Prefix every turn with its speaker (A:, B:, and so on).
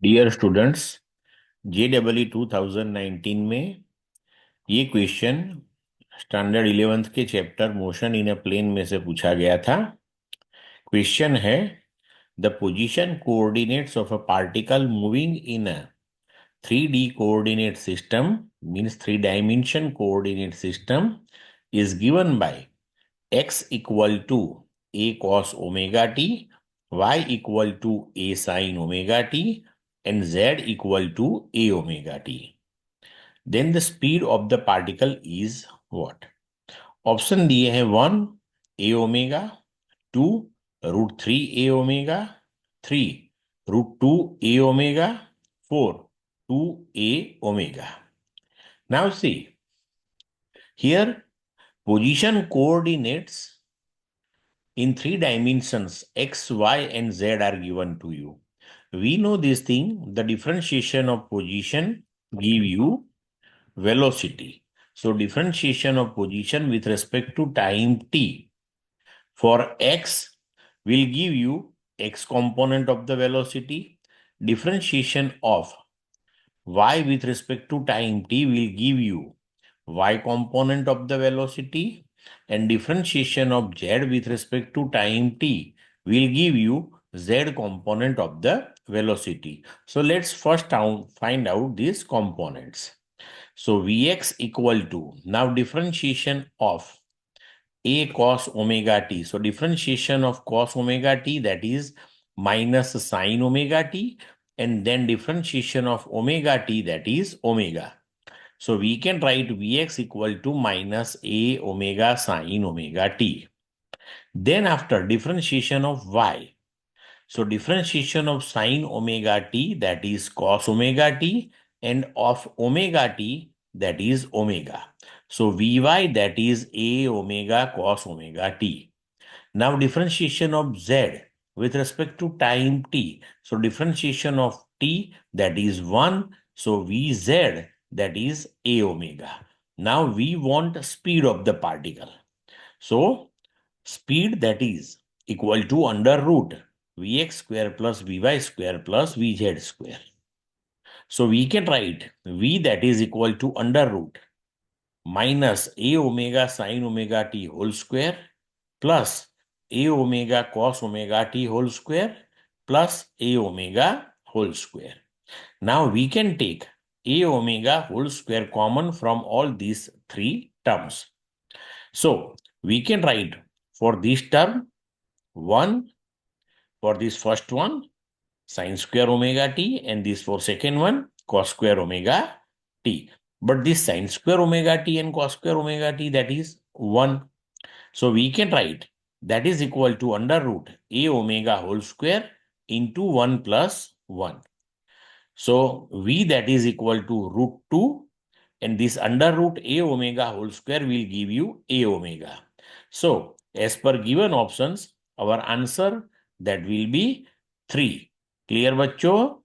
A: Dear students, JEE 2019 में ये question standard 11th के chapter motion in a plane में से पूछा गया था। क्वेश्चन है the position coordinates of a particle moving in a 3D coordinate system means 3 dimension coordinate system is given by x equal to a cos omega t, y equal to a sin omega t, and z equal to a omega t. Then the speed of the particle is what? Option दिए हैं 1 a omega, 2 √3 a omega, 3 √2 a omega, 4 2 a omega. Now see, here position coordinates in 3 dimensions x, y, and z are given to you. We know this thing, the differentiation of position give you velocity. So differentiation of position with respect to time t for x will give you x component of the velocity. Differentiation of y with respect to time t will give you y component of the velocity, and differentiation of z with respect to time t will give you z component of the velocity. So let's first find out these components. So Vx equal to, now differentiation of a cos omega t. So differentiation of cos omega t, that is minus sin omega t, and then differentiation of omega t, that is omega. So we can write Vx equal to minus a omega sin omega t. Then after differentiation of y, so differentiation of sin omega t, that is cos omega t, and of omega t, that is omega. So Vy, that is a omega cos omega t. Now differentiation of z with respect to time t. So differentiation of t, that is 1. So Vz, that is a omega. Now we want speed of the particle. So speed, that is equal to under root Vx square plus Vy square plus Vz square. So we can write V, that is equal to under root minus a omega sin omega t whole square plus a omega cos omega t whole square plus a omega whole square. Now we can take a omega whole square common from all these three terms. So we can write for this term 1, for this first one sin square omega t, and this for second one cos square omega t. But this sin square omega t and cos square omega t, that is 1. So we can write that is equal to under root a omega whole square into 1 plus 1. So V, that is equal to √2, and this under root a omega whole square will give you a omega. So as per given options, our answer that will be 3. Clear बच्चों?